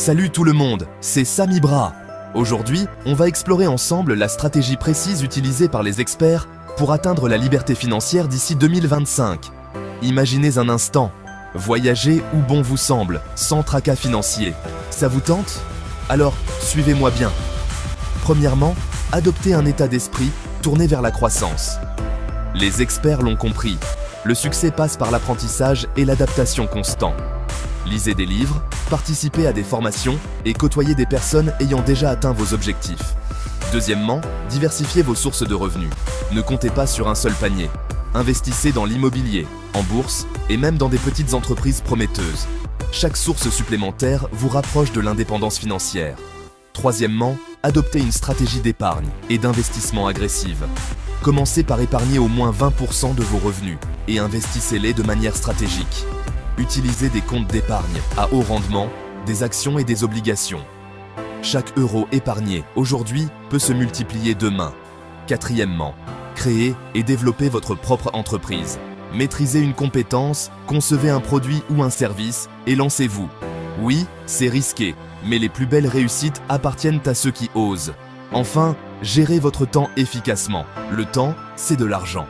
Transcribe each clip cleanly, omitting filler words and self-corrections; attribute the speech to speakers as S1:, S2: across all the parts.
S1: Salut tout le monde, c'est Sami Bra. Aujourd'hui, on va explorer ensemble la stratégie précise utilisée par les experts pour atteindre la liberté financière d'ici 2025. Imaginez un instant, voyager où bon vous semble, sans tracas financiers. Ça vous tente? Alors, suivez-moi bien. Premièrement, adoptez un état d'esprit tourné vers la croissance. Les experts l'ont compris, le succès passe par l'apprentissage et l'adaptation constant. Lisez des livres, participez à des formations et côtoyez des personnes ayant déjà atteint vos objectifs. Deuxièmement, diversifiez vos sources de revenus. Ne comptez pas sur un seul panier. Investissez dans l'immobilier, en bourse et même dans des petites entreprises prometteuses. Chaque source supplémentaire vous rapproche de l'indépendance financière. Troisièmement, adoptez une stratégie d'épargne et d'investissement agressive. Commencez par épargner au moins 20% de vos revenus et investissez-les de manière stratégique. Utilisez des comptes d'épargne à haut rendement, des actions et des obligations. Chaque euro épargné aujourd'hui peut se multiplier demain. Quatrièmement, créez et développez votre propre entreprise. Maîtrisez une compétence, concevez un produit ou un service et lancez-vous. Oui, c'est risqué, mais les plus belles réussites appartiennent à ceux qui osent. Enfin, gérez votre temps efficacement. Le temps, c'est de l'argent.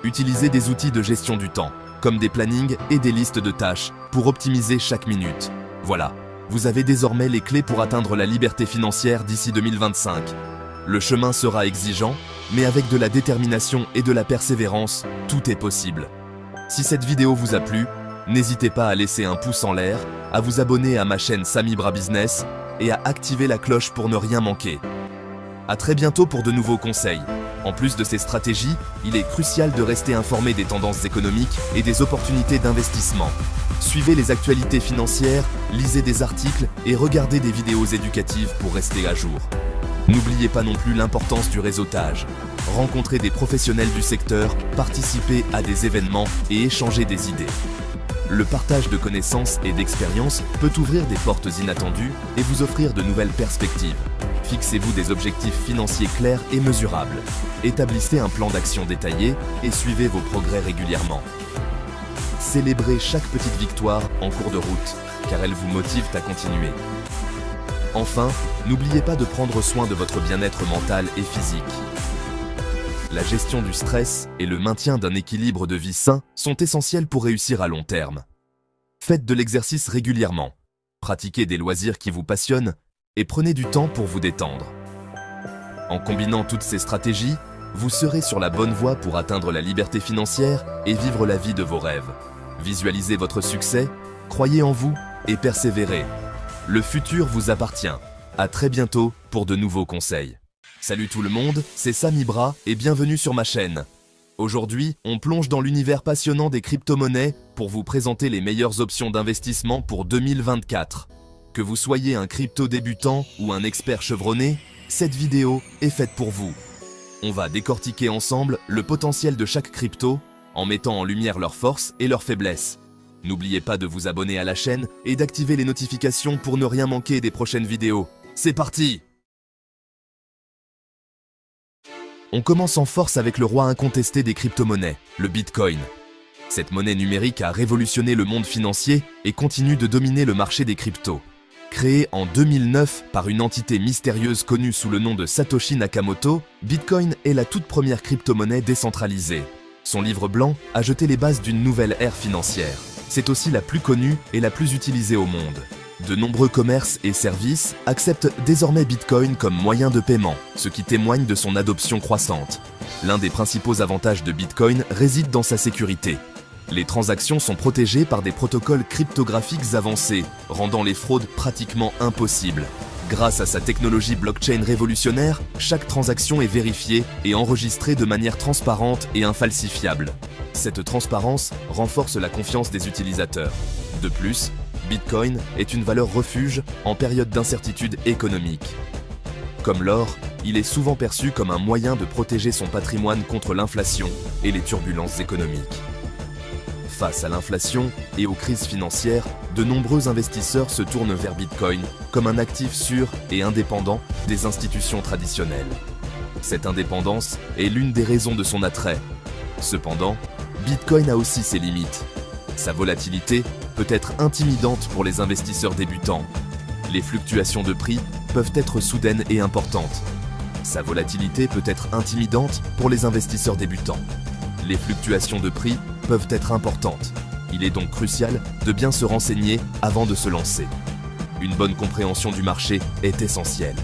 S1: Utilisez des outils de gestion du temps, comme des plannings et des listes de tâches, pour optimiser chaque minute. Voilà, vous avez désormais les clés pour atteindre la liberté financière d'ici 2025. Le chemin sera exigeant, mais avec de la détermination et de la persévérance, tout est possible. Si cette vidéo vous a plu, n'hésitez pas à laisser un pouce en l'air, à vous abonner à ma chaîne Sami Bra Business et à activer la cloche pour ne rien manquer. À très bientôt pour de nouveaux conseils. En plus de ces stratégies, il est crucial de rester informé des tendances économiques et des opportunités d'investissement. Suivez les actualités financières, lisez des articles et regardez des vidéos éducatives pour rester à jour. N'oubliez pas non plus l'importance du réseautage. Rencontrez des professionnels du secteur, participez à des événements et échangez des idées. Le partage de connaissances et d'expériences peut ouvrir des portes inattendues et vous offrir de nouvelles perspectives. Fixez-vous des objectifs financiers clairs et mesurables. Établissez un plan d'action détaillé et suivez vos progrès régulièrement. Célébrez chaque petite victoire en cours de route, car elles vous motivent à continuer. Enfin, n'oubliez pas de prendre soin de votre bien-être mental et physique. La gestion du stress et le maintien d'un équilibre de vie sain sont essentiels pour réussir à long terme. Faites de l'exercice régulièrement, pratiquez des loisirs qui vous passionnent et prenez du temps pour vous détendre. En combinant toutes ces stratégies, vous serez sur la bonne voie pour atteindre la liberté financière et vivre la vie de vos rêves. Visualisez votre succès, croyez en vous et persévérez. Le futur vous appartient. À très bientôt pour de nouveaux conseils. Salut tout le monde, c'est Sami Bra et bienvenue sur ma chaîne. Aujourd'hui, on plonge dans l'univers passionnant des crypto-monnaies pour vous présenter les meilleures options d'investissement pour 2024. Que vous soyez un crypto débutant ou un expert chevronné, cette vidéo est faite pour vous. On va décortiquer ensemble le potentiel de chaque crypto en mettant en lumière leurs forces et leurs faiblesses. N'oubliez pas de vous abonner à la chaîne et d'activer les notifications pour ne rien manquer des prochaines vidéos. C'est parti! On commence en force avec le roi incontesté des crypto-monnaies, le Bitcoin. Cette monnaie numérique a révolutionné le monde financier et continue de dominer le marché des cryptos. Créé en 2009 par une entité mystérieuse connue sous le nom de Satoshi Nakamoto, Bitcoin est la toute première crypto-monnaie décentralisée. Son livre blanc a jeté les bases d'une nouvelle ère financière. C'est aussi la plus connue et la plus utilisée au monde. De nombreux commerces et services acceptent désormais Bitcoin comme moyen de paiement, ce qui témoigne de son adoption croissante. L'un des principaux avantages de Bitcoin réside dans sa sécurité. Les transactions sont protégées par des protocoles cryptographiques avancés, rendant les fraudes pratiquement impossibles. Grâce à sa technologie blockchain révolutionnaire, chaque transaction est vérifiée et enregistrée de manière transparente et infalsifiable. Cette transparence renforce la confiance des utilisateurs. De plus, Bitcoin est une valeur refuge en période d'incertitude économique. Comme l'or, il est souvent perçu comme un moyen de protéger son patrimoine contre l'inflation et les turbulences économiques. Face à l'inflation et aux crises financières, de nombreux investisseurs se tournent vers Bitcoin comme un actif sûr et indépendant des institutions traditionnelles. Cette indépendance est l'une des raisons de son attrait. Cependant, Bitcoin a aussi ses limites. Sa volatilité peut être intimidante pour les investisseurs débutants. Les fluctuations de prix peuvent être soudaines et importantes. Sa volatilité peut être intimidante pour les investisseurs débutants. Les fluctuations de prix peuvent être importantes. Il est donc crucial de bien se renseigner avant de se lancer. Une bonne compréhension du marché est essentielle.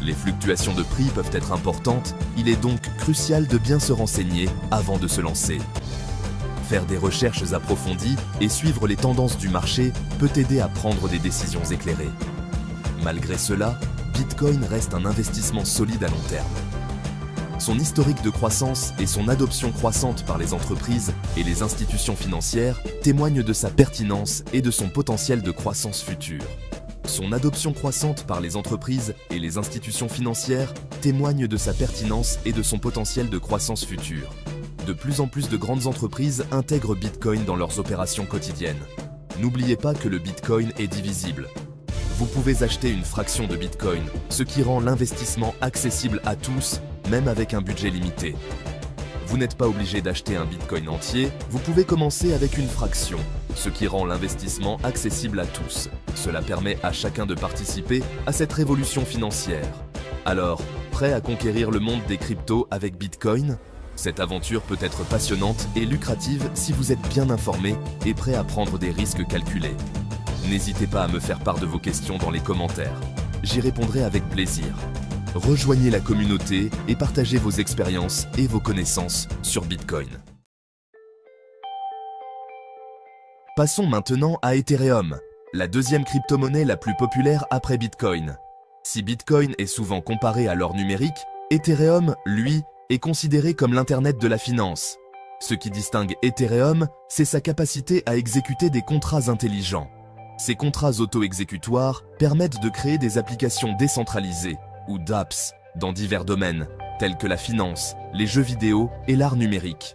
S1: Les fluctuations de prix peuvent être importantes, il est donc crucial de bien se renseigner avant de se lancer. Faire des recherches approfondies et suivre les tendances du marché peut aider à prendre des décisions éclairées. Malgré cela, Bitcoin reste un investissement solide à long terme. Son historique de croissance et son adoption croissante par les entreprises et les institutions financières témoignent de sa pertinence et de son potentiel de croissance future. Son adoption croissante par les entreprises et les institutions financières témoigne de sa pertinence et de son potentiel de croissance future. De plus en plus de grandes entreprises intègrent Bitcoin dans leurs opérations quotidiennes. N'oubliez pas que le Bitcoin est divisible. Vous pouvez acheter une fraction de Bitcoin, ce qui rend l'investissement accessible à tous, même avec un budget limité. Vous n'êtes pas obligé d'acheter un Bitcoin entier, vous pouvez commencer avec une fraction, ce qui rend l'investissement accessible à tous. Cela permet à chacun de participer à cette révolution financière. Alors, prêt à conquérir le monde des cryptos avec Bitcoin ? Cette aventure peut être passionnante et lucrative si vous êtes bien informé et prêt à prendre des risques calculés. N'hésitez pas à me faire part de vos questions dans les commentaires. J'y répondrai avec plaisir. Rejoignez la communauté et partagez vos expériences et vos connaissances sur Bitcoin. Passons maintenant à Ethereum, la deuxième crypto-monnaie la plus populaire après Bitcoin. Si Bitcoin est souvent comparé à l'or numérique, Ethereum, lui, est considéré comme l'Internet de la finance. Ce qui distingue Ethereum, c'est sa capacité à exécuter des contrats intelligents. Ces contrats auto-exécutoires permettent de créer des applications décentralisées, ou dApps, dans divers domaines, tels que la finance, les jeux vidéo et l'art numérique.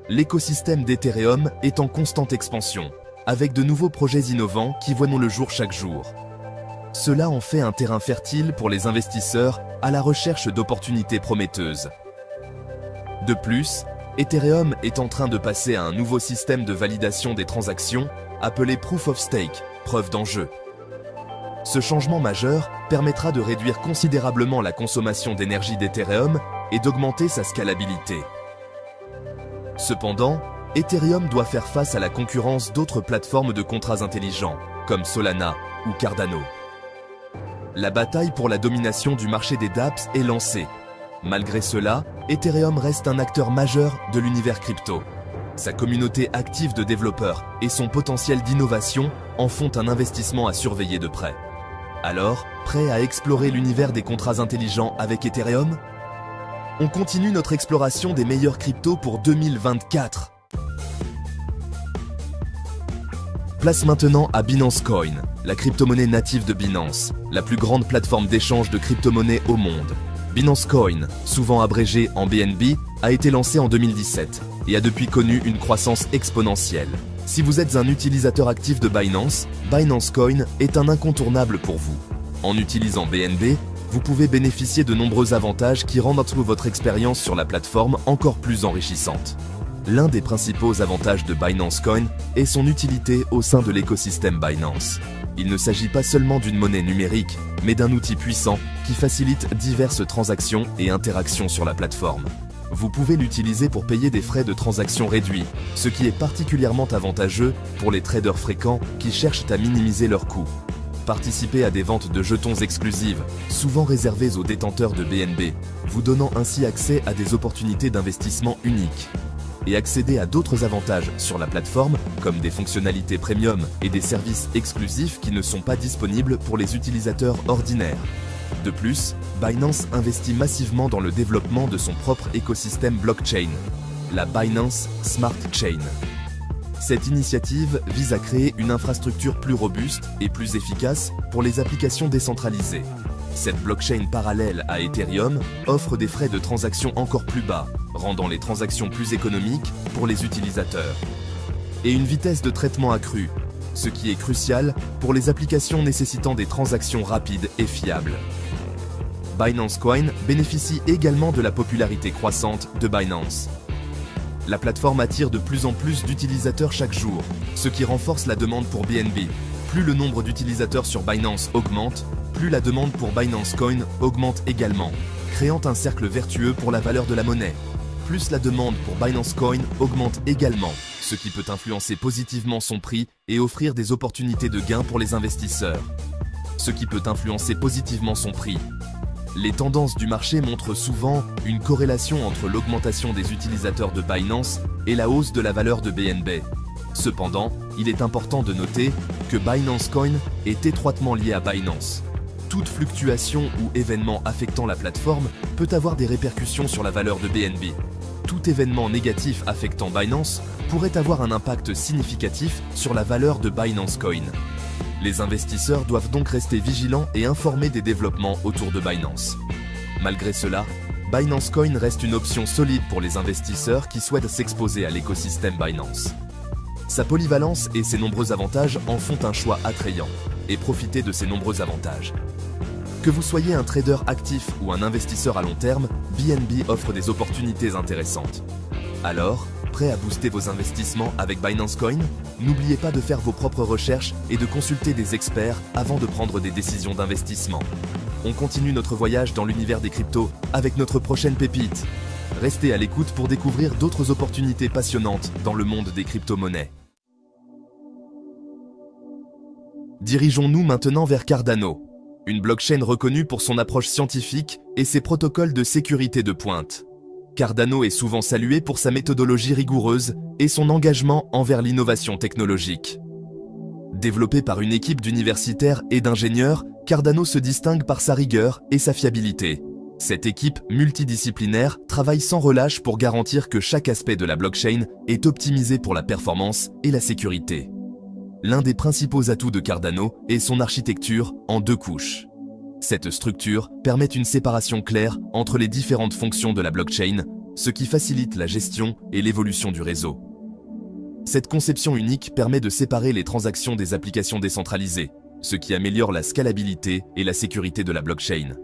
S1: L'écosystème d'Ethereum est en constante expansion, avec de nouveaux projets innovants qui voient le jour chaque jour. Cela en fait un terrain fertile pour les investisseurs à la recherche d'opportunités prometteuses. De plus, Ethereum est en train de passer à un nouveau système de validation des transactions appelé Proof of Stake, preuve d'enjeu. Ce changement majeur permettra de réduire considérablement la consommation d'énergie d'Ethereum et d'augmenter sa scalabilité. Cependant, Ethereum doit faire face à la concurrence d'autres plateformes de contrats intelligents, comme Solana ou Cardano. La bataille pour la domination du marché des dApps est lancée. Malgré cela, Ethereum reste un acteur majeur de l'univers crypto. Sa communauté active de développeurs et son potentiel d'innovation en font un investissement à surveiller de près. Alors, prêt à explorer l'univers des contrats intelligents avec Ethereum ? On continue notre exploration des meilleurs cryptos pour 2024. Place maintenant à Binance Coin, la crypto-monnaie native de Binance, la plus grande plateforme d'échange de crypto-monnaies au monde. Binance Coin, souvent abrégé en BNB, a été lancé en 2017 et a depuis connu une croissance exponentielle. Si vous êtes un utilisateur actif de Binance, Binance Coin est un incontournable pour vous. En utilisant BNB, vous pouvez bénéficier de nombreux avantages qui rendent votre expérience sur la plateforme encore plus enrichissante. L'un des principaux avantages de Binance Coin est son utilité au sein de l'écosystème Binance. Il ne s'agit pas seulement d'une monnaie numérique, mais d'un outil puissant qui facilite diverses transactions et interactions sur la plateforme. Vous pouvez l'utiliser pour payer des frais de transaction réduits, ce qui est particulièrement avantageux pour les traders fréquents qui cherchent à minimiser leurs coûts. Participez à des ventes de jetons exclusives, souvent réservées aux détenteurs de BNB, vous donnant ainsi accès à des opportunités d'investissement uniques. Et accéder à d'autres avantages sur la plateforme, comme des fonctionnalités premium et des services exclusifs qui ne sont pas disponibles pour les utilisateurs ordinaires. De plus, Binance investit massivement dans le développement de son propre écosystème blockchain, la Binance Smart Chain. Cette initiative vise à créer une infrastructure plus robuste et plus efficace pour les applications décentralisées. Cette blockchain parallèle à Ethereum offre des frais de transaction encore plus bas, rendant les transactions plus économiques pour les utilisateurs. Et une vitesse de traitement accrue, ce qui est crucial pour les applications nécessitant des transactions rapides et fiables. Binance Coin bénéficie également de la popularité croissante de Binance. La plateforme attire de plus en plus d'utilisateurs chaque jour, ce qui renforce la demande pour BNB, Plus le nombre d'utilisateurs sur Binance augmente, plus la demande pour Binance Coin augmente également, créant un cercle vertueux pour la valeur de la monnaie. Plus la demande pour Binance Coin augmente également, ce qui peut influencer positivement son prix et offrir des opportunités de gain pour les investisseurs. Ce qui peut influencer positivement son prix. Les tendances du marché montrent souvent une corrélation entre l'augmentation des utilisateurs de Binance et la hausse de la valeur de BNB. Cependant, il est important de noter que Binance Coin est étroitement lié à Binance. Toute fluctuation ou événement affectant la plateforme peut avoir des répercussions sur la valeur de BNB. Tout événement négatif affectant Binance pourrait avoir un impact significatif sur la valeur de Binance Coin. Les investisseurs doivent donc rester vigilants et informés des développements autour de Binance. Malgré cela, Binance Coin reste une option solide pour les investisseurs qui souhaitent s'exposer à l'écosystème Binance. Sa polyvalence et ses nombreux avantages en font un choix attrayant, et profitez de ces nombreux avantages. Que vous soyez un trader actif ou un investisseur à long terme, BNB offre des opportunités intéressantes. Alors, prêt à booster vos investissements avec Binance Coin? N'oubliez pas de faire vos propres recherches et de consulter des experts avant de prendre des décisions d'investissement. On continue notre voyage dans l'univers des cryptos avec notre prochaine pépite. Restez à l'écoute pour découvrir d'autres opportunités passionnantes dans le monde des crypto-monnaies. Dirigeons-nous maintenant vers Cardano, une blockchain reconnue pour son approche scientifique et ses protocoles de sécurité de pointe. Cardano est souvent salué pour sa méthodologie rigoureuse et son engagement envers l'innovation technologique. Développé par une équipe d'universitaires et d'ingénieurs, Cardano se distingue par sa rigueur et sa fiabilité. Cette équipe multidisciplinaire travaille sans relâche pour garantir que chaque aspect de la blockchain est optimisé pour la performance et la sécurité. L'un des principaux atouts de Cardano est son architecture en 2 couches. Cette structure permet une séparation claire entre les différentes fonctions de la blockchain, ce qui facilite la gestion et l'évolution du réseau. Cette conception unique permet de séparer les transactions des applications décentralisées, ce qui améliore la scalabilité et la sécurité de la blockchain.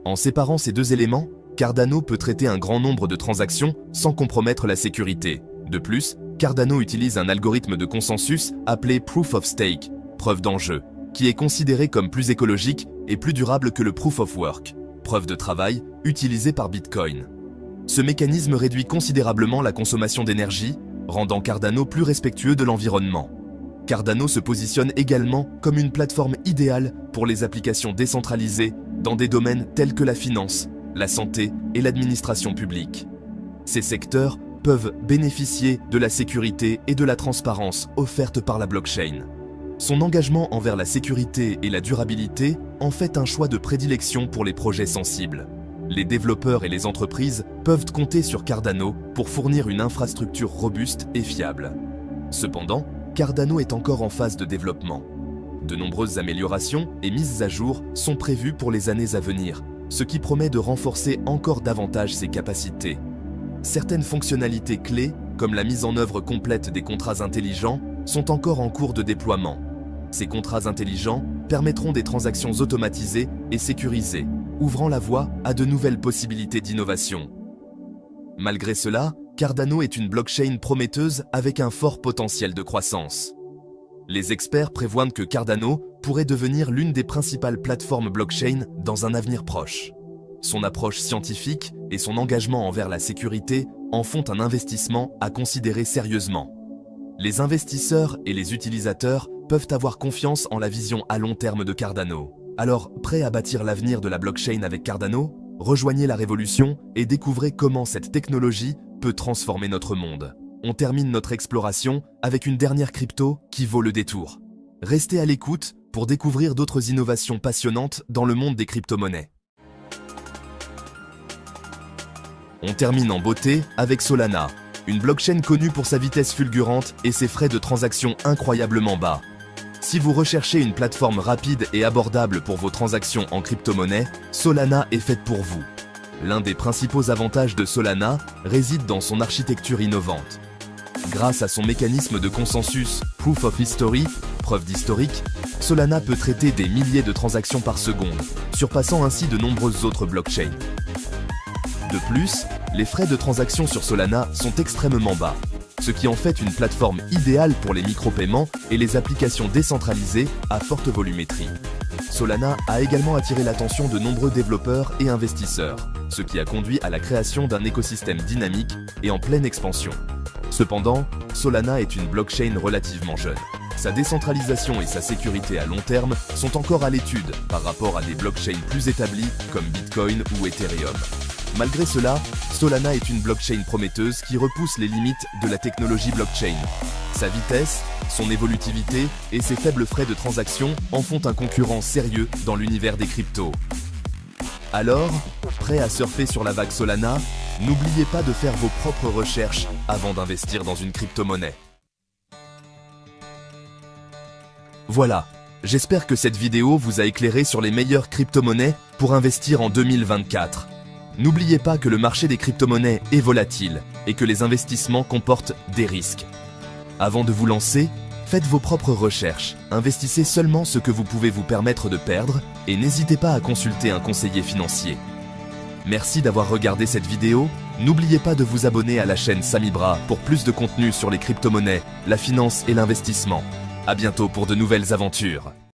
S1: En séparant ces 2 éléments, Cardano peut traiter un grand nombre de transactions sans compromettre la sécurité. De plus, Cardano utilise un algorithme de consensus appelé Proof of Stake, preuve d'enjeu, qui est considéré comme plus écologique et plus durable que le Proof of Work, preuve de travail, utilisé par Bitcoin. Ce mécanisme réduit considérablement la consommation d'énergie, rendant Cardano plus respectueux de l'environnement. Cardano se positionne également comme une plateforme idéale pour les applications décentralisées dans des domaines tels que la finance, la santé et l'administration publique. Ces secteurs peuvent bénéficier de la sécurité et de la transparence offertes par la blockchain. Son engagement envers la sécurité et la durabilité en fait un choix de prédilection pour les projets sensibles. Les développeurs et les entreprises peuvent compter sur Cardano pour fournir une infrastructure robuste et fiable. Cependant, Cardano est encore en phase de développement. De nombreuses améliorations et mises à jour sont prévues pour les années à venir, ce qui promet de renforcer encore davantage ses capacités. Certaines fonctionnalités clés, comme la mise en œuvre complète des contrats intelligents, sont encore en cours de déploiement. Ces contrats intelligents permettront des transactions automatisées et sécurisées, ouvrant la voie à de nouvelles possibilités d'innovation. Malgré cela, Cardano est une blockchain prometteuse avec un fort potentiel de croissance. Les experts prévoient que Cardano pourrait devenir l'une des principales plateformes blockchain dans un avenir proche. Son approche scientifique et son engagement envers la sécurité en font un investissement à considérer sérieusement. Les investisseurs et les utilisateurs peuvent avoir confiance en la vision à long terme de Cardano. Alors, prêt à bâtir l'avenir de la blockchain avec Cardano? Rejoignez la révolution et découvrez comment cette technologie peut transformer notre monde. On termine notre exploration avec une dernière crypto qui vaut le détour. Restez à l'écoute pour découvrir d'autres innovations passionnantes dans le monde des crypto-monnaies. On termine en beauté avec Solana, une blockchain connue pour sa vitesse fulgurante et ses frais de transaction incroyablement bas. Si vous recherchez une plateforme rapide et abordable pour vos transactions en crypto-monnaie, Solana est faite pour vous. L'un des principaux avantages de Solana réside dans son architecture innovante. Grâce à son mécanisme de consensus Proof of History, preuve d'historique, Solana peut traiter des milliers de transactions par seconde, surpassant ainsi de nombreuses autres blockchains. De plus, les frais de transaction sur Solana sont extrêmement bas. ce qui en fait une plateforme idéale pour les micro-paiements et les applications décentralisées à forte volumétrie. Solana a également attiré l'attention de nombreux développeurs et investisseurs, ce qui a conduit à la création d'un écosystème dynamique et en pleine expansion. Cependant, Solana est une blockchain relativement jeune. Sa décentralisation et sa sécurité à long terme sont encore à l'étude par rapport à des blockchains plus établies comme Bitcoin ou Ethereum. Malgré cela, Solana est une blockchain prometteuse qui repousse les limites de la technologie blockchain. Sa vitesse, son évolutivité et ses faibles frais de transaction en font un concurrent sérieux dans l'univers des cryptos. Alors, prêt à surfer sur la vague Solana? N'oubliez pas de faire vos propres recherches avant d'investir dans une crypto-monnaie. Voilà, j'espère que cette vidéo vous a éclairé sur les meilleures crypto-monnaies pour investir en 2024. N'oubliez pas que le marché des crypto-monnaies est volatile et que les investissements comportent des risques. Avant de vous lancer, faites vos propres recherches, investissez seulement ce que vous pouvez vous permettre de perdre et n'hésitez pas à consulter un conseiller financier. Merci d'avoir regardé cette vidéo, n'oubliez pas de vous abonner à la chaîne Samibra pour plus de contenu sur les crypto-monnaies, la finance et l'investissement. À bientôt pour de nouvelles aventures.